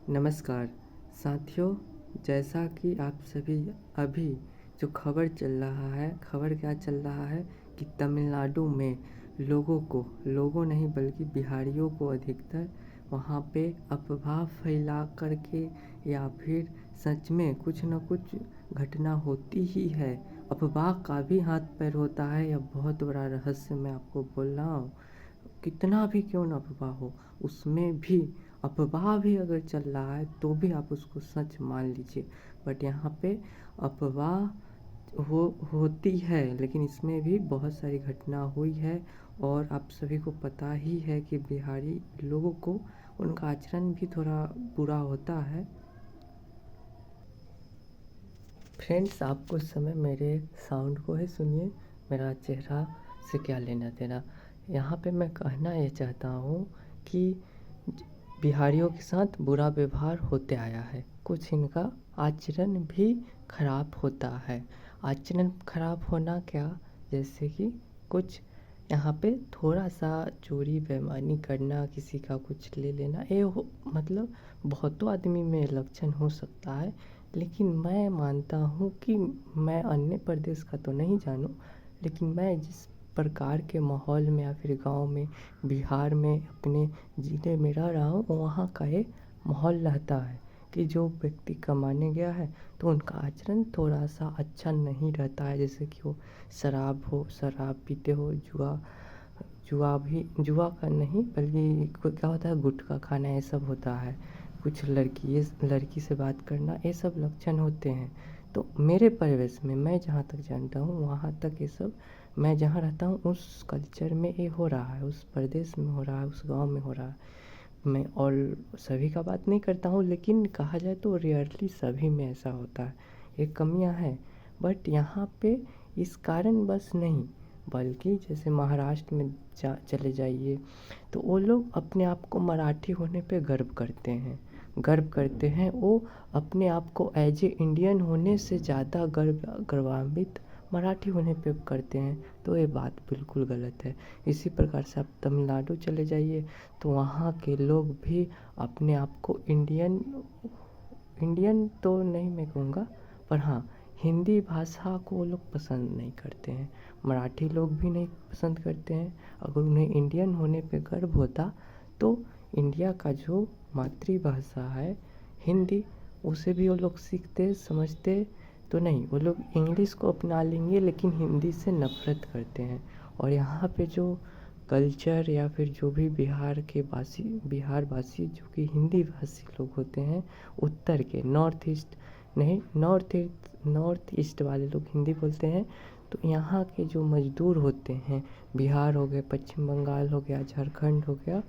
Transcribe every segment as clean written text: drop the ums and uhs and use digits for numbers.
नमस्कार साथियों, जैसा कि आप सभी अभी जो खबर चल रहा है, खबर क्या चल रहा है कि तमिलनाडु में लोगों नहीं बल्कि बिहारियों को अधिकतर वहाँ पे अफवाह फैला करके या फिर सच में कुछ न कुछ घटना होती ही है। अफवाह का भी हाथ पैर होता है, यह बहुत बड़ा रहस्य मैं आपको बोल रहा हूँ। कितना भी क्यों ना अफवाह हो, उसमें भी अफवाह भी अगर चल रहा है तो भी आप उसको सच मान लीजिए। बट यहाँ पे अफवाह होती है, लेकिन इसमें भी बहुत सारी घटना हुई है। और आप सभी को पता ही है कि बिहारी लोगों को उनका आचरण भी थोड़ा बुरा होता है। फ्रेंड्स, आप कुछ समय मेरे साउंड को ही सुनिए, मेरा चेहरा से क्या लेना देना। यहाँ पे मैं कहना ये चाहता हूँ कि बिहारियों के साथ बुरा व्यवहार होते आया है। कुछ इनका आचरण भी खराब होता है। आचरण खराब होना क्या, जैसे कि कुछ यहाँ पे थोड़ा सा चोरी बेईमानी करना, किसी का कुछ ले लेना, मतलब बहुतों आदमी में लक्षण हो सकता है। लेकिन मैं मानता हूँ कि मैं अन्य प्रदेश का तो नहीं जानूँ, लेकिन मैं जिस प्रकार के माहौल में या फिर गांव में, बिहार में, अपने ज़िले में रह रहा हूँ, वहाँ का ये माहौल रहता है कि जो व्यक्ति कमाने गया है तो उनका आचरण थोड़ा सा अच्छा नहीं रहता है। जैसे कि वो शराब पीते हो, जुआ का नहीं बल्कि क्या होता है, गुटखा खाना, ये सब होता है। कुछ लड़की से बात करना, ये सब लक्षण होते हैं। तो मेरे परिवेश में मैं जहाँ तक जानता हूँ, वहाँ तक ये सब मैं जहाँ रहता हूँ उस कल्चर में ये हो रहा है, उस प्रदेश में हो रहा है, उस गांव में हो रहा है। मैं और सभी का बात नहीं करता हूँ, लेकिन कहा जाए तो रेयरली सभी में ऐसा होता है। ये कमियाँ हैं, बट यहाँ पे इस कारण बस नहीं, बल्कि जैसे महाराष्ट्र में चले जाइए तो वो लोग अपने आप को मराठी होने पे गर्व करते हैं। वो अपने आप को एज ए इंडियन होने से ज़्यादा गौरवान्वित मराठी होने पे करते हैं। तो ये बात बिल्कुल गलत है। इसी प्रकार से आप तमिलनाडु चले जाइए तो वहाँ के लोग भी अपने आप को इंडियन इंडियन तो नहीं मैं कहूँगा, पर हाँ, हिंदी भाषा को वो लोग पसंद नहीं करते हैं। मराठी लोग भी नहीं पसंद करते हैं। अगर उन्हें इंडियन होने पे गर्व होता तो इंडिया का जो मातृभाषा है हिंदी, उसे भी वो लोग सीखते समझते। तो नहीं, वो लोग इंग्लिश को अपना लेंगे लेकिन हिंदी से नफ़रत करते हैं। और यहाँ पे जो कल्चर या फिर जो भी बिहार वासी जो कि हिंदी भाषी लोग होते हैं, उत्तर के नॉर्थ ईस्ट वाले लोग हिंदी बोलते हैं। तो यहाँ के जो मज़दूर होते हैं, बिहार हो गया, पश्चिम बंगाल हो गया, झारखंड हो गया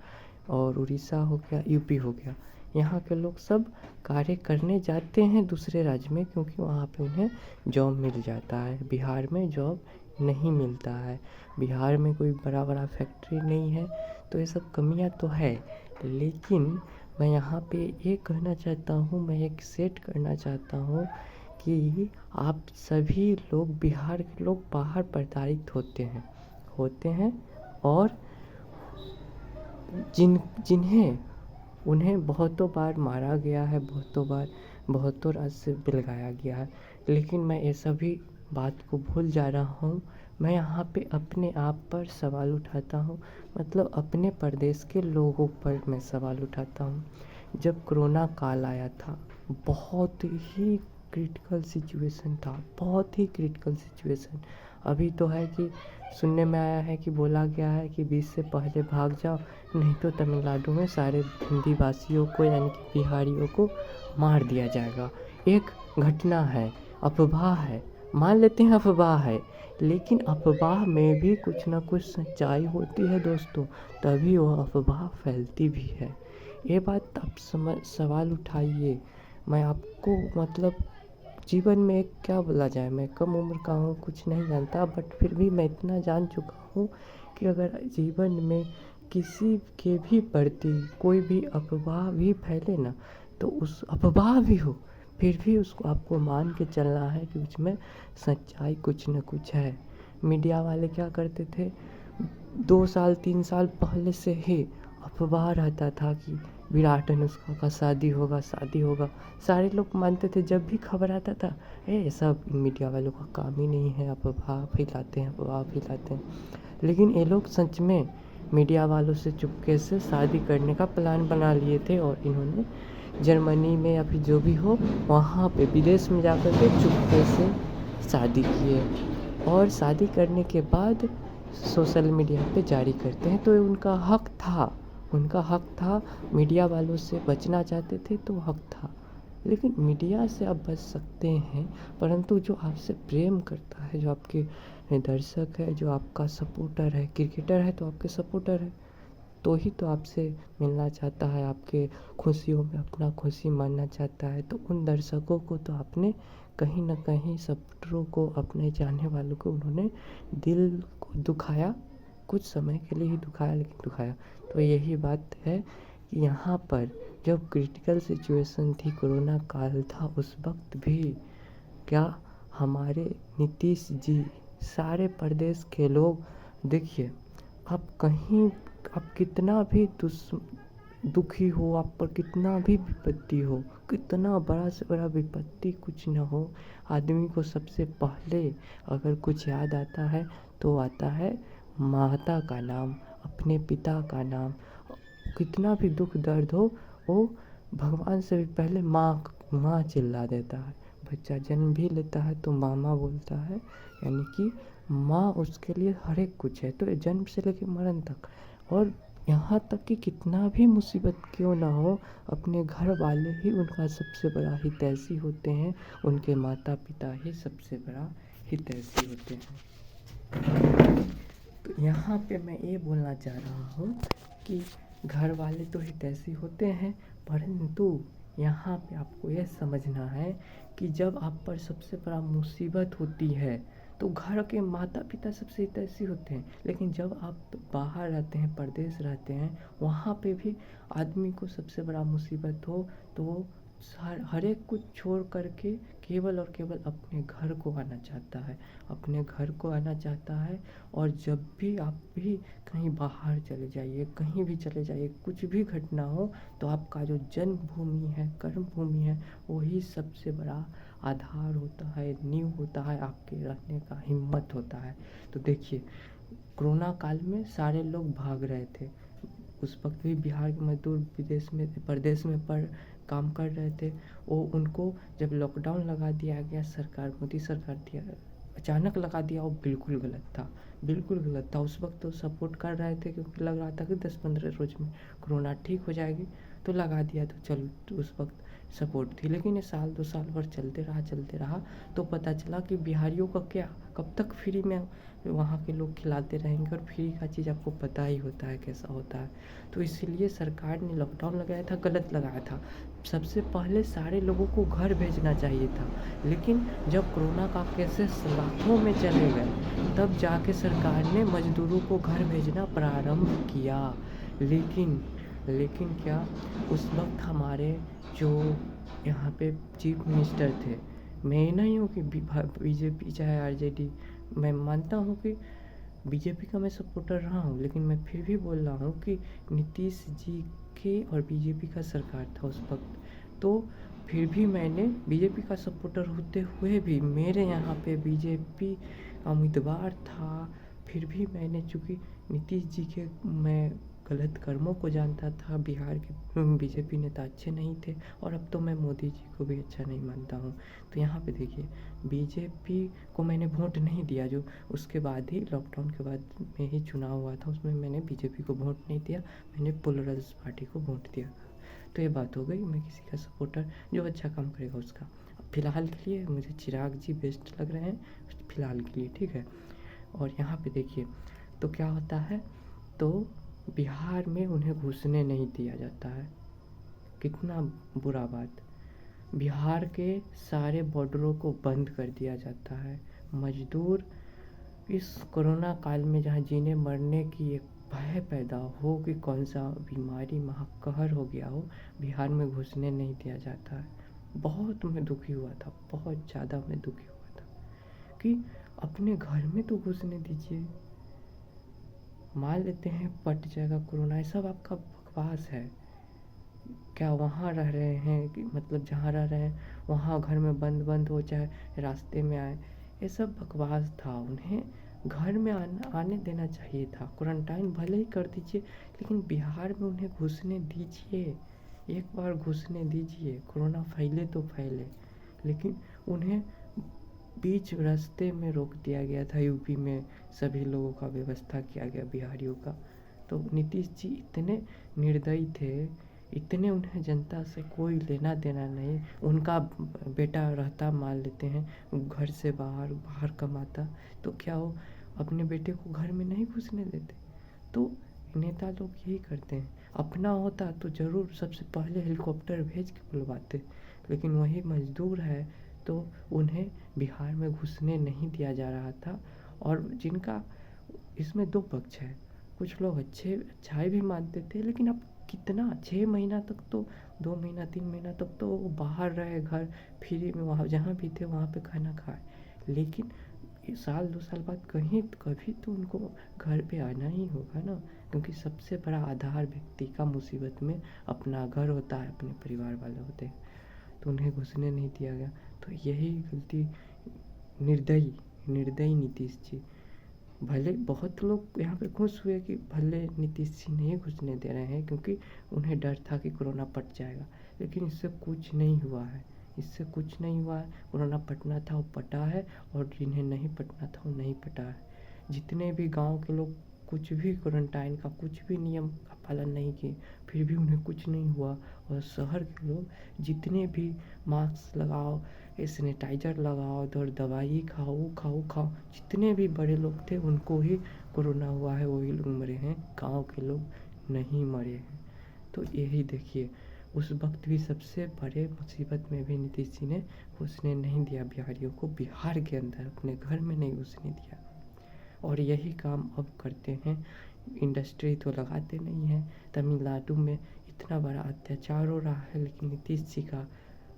और उड़ीसा हो गया, यूपी हो गया, यहाँ के लोग सब कार्य करने जाते हैं दूसरे राज्य में, क्योंकि वहाँ पे उन्हें जॉब मिल जाता है। बिहार में जॉब नहीं मिलता है। बिहार में कोई बड़ा फैक्ट्री नहीं है। तो ये सब कमियां तो है, लेकिन मैं यहाँ पे ये कहना चाहता हूँ, मैं एक सेट करना चाहता हूँ कि आप सभी लोग, बिहार के लोग बाहर प्रताड़ित होते हैं और जिन्हें उन्हें बहुतों बार मारा गया है, बहुतों रात से बिलगाया गया है। लेकिन मैं ये सभी बात को भूल जा रहा हूँ। मैं यहाँ पे अपने आप पर सवाल उठाता हूँ, मतलब अपने प्रदेश के लोगों पर मैं सवाल उठाता हूँ। जब कोरोना काल आया था, बहुत ही क्रिटिकल सिचुएशन था, बहुत ही क्रिटिकल सिचुएशन। अभी तो है कि सुनने में आया है कि बोला गया है कि 20 से पहले भाग जाओ, नहीं तो तमिलनाडु में सारे हिंदी भाषियों को यानी कि बिहारियों को मार दिया जाएगा। एक घटना है, अफवाह है, मान लेते हैं अफवाह है, लेकिन अफवाह में भी कुछ ना कुछ सच्चाई होती है दोस्तों, तभी वो अफवाह फैलती भी है। ये बात आप सवाल उठाइए। मैं आपको मतलब जीवन में क्या बोला जाए, मैं कम उम्र का हूँ, कुछ नहीं जानता, बट फिर भी मैं इतना जान चुका हूँ कि अगर जीवन में किसी के भी प्रति कोई भी अफवाह भी फैले ना, तो उस अफवाह भी हो, फिर भी उसको आपको मान के चलना है कि उसमें सच्चाई कुछ न कुछ है। मीडिया वाले क्या करते थे, 2 साल 3 साल पहले से ही अफवाह रहता था कि विराट अनुष्का का शादी होगा, शादी होगा। सारे लोग मानते थे, जब भी खबर आता था, ये सब मीडिया वालों का काम ही नहीं है, अफवाह फैलाते हैं, अफवाह फैलाते हैं। लेकिन ये लोग सच में मीडिया वालों से चुपके से शादी करने का प्लान बना लिए थे, और इन्होंने जर्मनी में या फिर जो भी हो वहाँ पे विदेश में जाकर के चुपके से शादी किए, और शादी करने के बाद सोशल मीडिया पे जारी करते हैं। तो ये उनका हक था, उनका हक था। मीडिया वालों से बचना चाहते थे तो हक था। लेकिन मीडिया से आप बच सकते हैं, परंतु जो आपसे प्रेम करता है, जो आपके दर्शक है, जो आपका सपोर्टर है, क्रिकेटर है तो आपके सपोर्टर है, तो ही तो आपसे मिलना चाहता है, आपके खुशियों में अपना खुशी मानना चाहता है। तो उन दर्शकों को तो आपने कहीं न कहीं, सपोर्टरों को, अपने चाहने वालों को उन्होंने दिल को दुखाया, कुछ समय के लिए ही दुखाया, लेकिन दुखाया। तो यही बात है कि यहाँ पर जब क्रिटिकल सिचुएशन थी, कोरोना काल था, उस वक्त भी क्या हमारे नीतीश जी, सारे प्रदेश के लोग, देखिए, आप कहीं, आप कितना भी दुखी हो, आप पर कितना भी विपत्ति हो, कितना बड़ा से बड़ा विपत्ति कुछ न हो, आदमी को सबसे पहले अगर कुछ याद आता है तो आता है माता का नाम, अपने पिता का नाम। कितना भी दुख दर्द हो, वो भगवान से भी पहले माँ माँ चिल्ला देता है। बच्चा जन्म भी लेता है तो मामा बोलता है, यानी कि माँ उसके लिए हर एक कुछ है, तो जन्म से लेकर मरण तक। और यहाँ तक कि कितना भी मुसीबत क्यों ना हो, अपने घर वाले ही उनका सबसे बड़ा हितैषी होते हैं, उनके माता पिता ही सबसे बड़ा हितैषी होते हैं। तो यहाँ पे मैं ये बोलना चाह रहा हूँ कि घर वाले तो हितैषी होते हैं, परंतु यहाँ पे आपको ये समझना है कि जब आप पर सबसे बड़ा मुसीबत होती है तो घर के माता पिता सबसे हितैषी होते हैं। लेकिन जब आप बाहर रहते हैं, परदेश रहते हैं, वहाँ पे भी आदमी को सबसे बड़ा मुसीबत हो तो वो हर एक कुछ छोड़ करके केवल और केवल अपने घर को आना चाहता है, अपने घर को आना चाहता है। और जब भी आप भी कहीं बाहर चले जाइए, कहीं भी चले जाइए, कुछ भी घटना हो, तो आपका जो जन्मभूमि है, कर्मभूमि है, वही सबसे बड़ा आधार होता है, नींव होता है, आपके रहने का हिम्मत होता है। तो देखिए, कोरोना काल में सारे लोग भाग रहे थे, उस वक्त भी बिहार के मजदूर विदेश में, प्रदेश में काम कर रहे थे। वो उनको जब लॉकडाउन लगा दिया गया, सरकार, मोदी सरकार दिया, अचानक लगा दिया, वो बिल्कुल गलत था, बिल्कुल गलत था। उस वक्त तो सपोर्ट कर रहे थे, क्योंकि लग रहा था कि 10-15 रोज में कोरोना ठीक हो जाएगी, तो लगा दिया, तो चल, तो उस वक्त सपोर्ट थी। लेकिन ये साल 2 साल भर चलते रहा, तो पता चला कि बिहारियों का क्या, कब तक फ्री में वहाँ के लोग खिलाते रहेंगे, और फ्री का चीज़ आपको पता ही होता है कैसा होता है। तो इसीलिए सरकार ने लॉकडाउन लगाया था, गलत लगाया था। सबसे पहले सारे लोगों को घर भेजना चाहिए था, लेकिन जब कोरोना का केसेस लाखों में चले गए, तब जाके सरकार ने मजदूरों को घर भेजना प्रारंभ किया। लेकिन क्या, उस वक्त हमारे जो यहाँ पे चीफ मिनिस्टर थे, मैं नहीं हूँ कि बीजेपी चाहे आरजेडी, मैं मानता हूँ कि बीजेपी का मैं सपोर्टर रहा हूँ, लेकिन मैं फिर भी बोल रहा हूँ कि नीतीश जी के और बीजेपी का सरकार था उस वक्त, तो फिर भी मैंने बीजेपी का सपोर्टर होते हुए भी, मेरे यहाँ पे बीजेपी का उम्मीदवार था, फिर भी मैंने, चूँकि नीतीश जी के मैं गलत कर्मों को जानता था, बिहार के बीजेपी नेता अच्छे नहीं थे, और अब तो मैं मोदी जी को भी अच्छा नहीं मानता हूँ। तो यहाँ पे देखिए, बीजेपी को मैंने वोट नहीं दिया, जो उसके बाद ही, लॉकडाउन के बाद में ही चुनाव हुआ था, उसमें मैंने बीजेपी को वोट नहीं दिया, मैंने प्लुरल्स पार्टी को वोट दिया। तो ये बात हो गई, मैं किसी का सपोर्टर, जो अच्छा काम करेगा उसका। फ़िलहाल के लिए मुझे चिराग जी बेस्ट लग रहे हैं, फ़िलहाल के लिए, ठीक है। और यहाँ पे देखिए, तो क्या होता है, तो बिहार में उन्हें घुसने नहीं दिया जाता है। कितना बुरा बात, बिहार के सारे बॉर्डरों को बंद कर दिया जाता है। मजदूर इस कोरोना काल में, जहाँ जीने मरने की एक भय पैदा हो कि कौन सा बीमारी महाकहर हो गया हो, बिहार में घुसने नहीं दिया जाता है। बहुत मैं दुखी हुआ था, बहुत ज़्यादा मैं दुखी हुआ था कि अपने घर में तो घुसने दीजिए। मान लेते हैं पट जाएगा कोरोना, ये सब आपका बकवास है। क्या वहाँ रह रहे हैं कि मतलब जहाँ रह रहे हैं वहाँ घर में बंद हो, चाहे रास्ते में आए, ये सब बकवास था। उन्हें घर में आने देना चाहिए था। क्वारंटाइन भले ही कर दीजिए, लेकिन बिहार में उन्हें घुसने दीजिए। एक बार घुसने दीजिए, कोरोना फैले तो फैले। लेकिन उन्हें बीच रास्ते में रोक दिया गया था। यूपी में सभी लोगों का व्यवस्था किया गया, बिहारियों का। तो नीतीश जी इतने निर्दयी थे, इतने उन्हें जनता से कोई लेना देना नहीं। उनका बेटा रहता, मान लेते हैं घर से बाहर कमाता, तो क्या वो अपने बेटे को घर में नहीं घुसने देते? तो नेता लोग यही करते हैं। अपना होता तो ज़रूर सबसे पहले हेलीकॉप्टर भेज के बुलवाते, लेकिन वही मजदूर है तो उन्हें बिहार में घुसने नहीं दिया जा रहा था। और जिनका इसमें दो पक्ष है, कुछ लोग अच्छाई भी मानते थे, लेकिन अब कितना 6 महीना तक तो 2 महीना 3 महीना तक तो वो बाहर रहे, घर फ्री में, वहाँ जहाँ भी थे वहाँ पे खाना खाए। लेकिन साल 2 साल बाद कभी तो उनको घर पे आना ही होगा ना, क्योंकि सबसे बड़ा आधार व्यक्ति का मुसीबत में अपना घर होता है, अपने परिवार वाले होते हैं। तो उन्हें घुसने नहीं दिया गया। तो यही गलती निर्दयी नीतीश जी। भले बहुत लोग यहाँ पे खुश हुए कि भले नीतीश जी नहीं घुसने दे रहे हैं, क्योंकि उन्हें डर था कि कोरोना पट जाएगा, लेकिन इससे कुछ नहीं हुआ है। इससे कुछ नहीं हुआ है। कोरोना पटना था वो पटा है, और जिन्हें नहीं पटना था वो नहीं पटा है। जितने भी गांव के लोग कुछ भी क्वारंटाइन का कुछ भी नियम का पालन नहीं किए, फिर भी उन्हें कुछ नहीं हुआ। और शहर के लोग जितने भी मास्क लगाओ, सैनिटाइज़र लगाओ, उधर दवाई खाओ, खाओ, जितने भी बड़े लोग थे उनको ही कोरोना हुआ है, वही लोग मरे हैं, गाँव के लोग नहीं मरे हैं। तो यही देखिए, उस वक्त भी सबसे बड़े मुसीबत में भी नीतीश जी ने घुसने नहीं दिया बिहारियों को, बिहार के अंदर अपने घर में नहीं घुसने दिया। और यही काम अब करते हैं। इंडस्ट्री तो लगाते नहीं हैं। तमिलनाडु में इतना बड़ा अत्याचार हो रहा है, लेकिन नीतीश जी का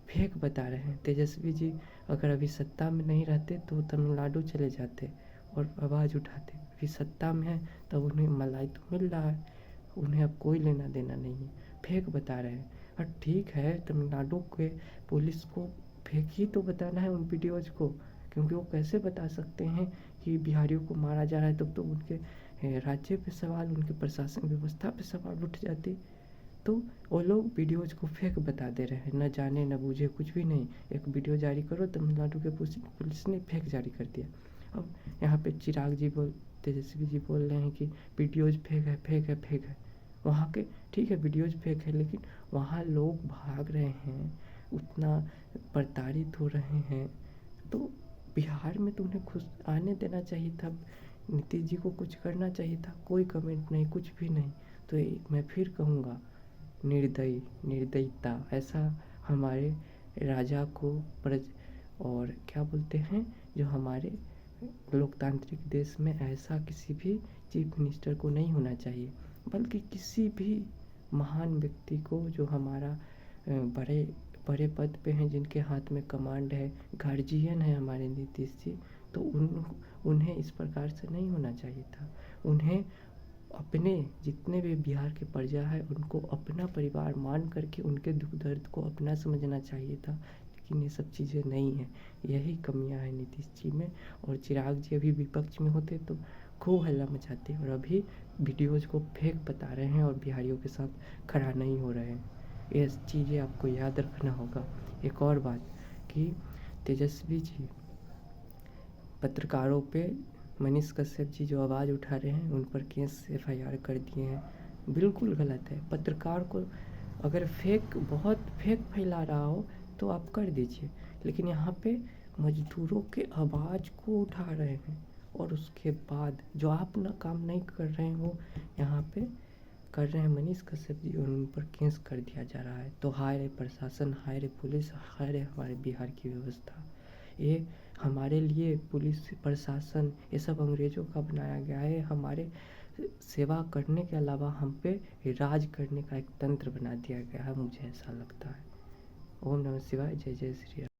फेक बता रहे हैं। तेजस्वी जी अगर अभी सत्ता में नहीं रहते तो तमिलनाडु चले जाते और आवाज़ उठाते। अभी सत्ता में है तब उन्हें मलाई तो मिल रहा है, उन्हें अब कोई लेना देना नहीं है। फेक बता रहे हैं। और ठीक है, तमिलनाडु के पुलिस को फेक ही तो बताना है उन वीडियोज़ को, क्योंकि वो कैसे बता सकते हैं कि बिहारियों को मारा जा रहा है? तब तो उनके राज्य पे सवाल, उनके प्रशासन व्यवस्था पे सवाल उठ जाते। तो वो लोग वीडियोज़ को फेक बता दे रहे हैं, न जाने न बूझे, कुछ भी नहीं। एक वीडियो जारी करो, तमिलनाडु के पुलिस ने फेक जारी कर दिया। अब यहाँ पे तेजस्वी जी बोल रहे हैं कि वीडियोज़ फेक है। वहाँ के ठीक है, वीडियोज़ फेक है, लेकिन वहाँ लोग भाग रहे हैं, उतना प्रताड़ित हो रहे हैं। तो बिहार में तो उन्हें खुश आने देना चाहिए था। नीतीश जी को कुछ करना चाहिए था। कोई कमेंट नहीं, कुछ भी नहीं। तो मैं फिर कहूँगा, निर्दयता, ऐसा हमारे राजा को और क्या बोलते हैं, जो हमारे लोकतांत्रिक देश में ऐसा किसी भी चीफ मिनिस्टर को नहीं होना चाहिए। बल्कि किसी भी महान व्यक्ति को, जो हमारा बड़े बड़े पद पे हैं, जिनके हाथ में कमांड है, गार्जियन है हमारे नीतीश जी, तो उन्हें इस प्रकार से नहीं होना चाहिए था। उन्हें अपने जितने भी बिहार के प्रजा है उनको अपना परिवार मान करके उनके दुख दर्द को अपना समझना चाहिए था, लेकिन ये सब चीज़ें नहीं हैं। यही कमियां हैं नीतीश जी में। और चिराग जी अभी विपक्ष में होते तो खूब हल्ला मचाते, और अभी वीडियोज़ को फेक बता रहे हैं और बिहारियों के साथ खड़ा नहीं हो रहे हैं। ये चीज़ें आपको याद रखना होगा। एक और बात कि तेजस्वी जी पत्रकारों पे, मनीष कश्यप जी जो आवाज़ उठा रहे हैं उन पर केस FIR कर दिए हैं। बिल्कुल गलत है। पत्रकार को अगर बहुत फेक फैला रहा हो तो आप कर दीजिए, लेकिन यहाँ पे मजदूरों के आवाज़ को उठा रहे हैं, और उसके बाद जो आप ना काम नहीं कर रहे हैं वो यहाँ पे कर रहे हैं मनीष कश्यप जी, और उन पर केस कर दिया जा रहा है। तो हाय रे प्रशासन, हाय रे पुलिस, हाय रे हमारे बिहार की व्यवस्था। ये हमारे लिए पुलिस प्रशासन ये सब अंग्रेज़ों का बनाया गया है। हमारे सेवा करने के अलावा हम पे राज करने का एक तंत्र बना दिया गया है, मुझे ऐसा लगता है। ओम नमः शिवाय, जय जय श्री राम।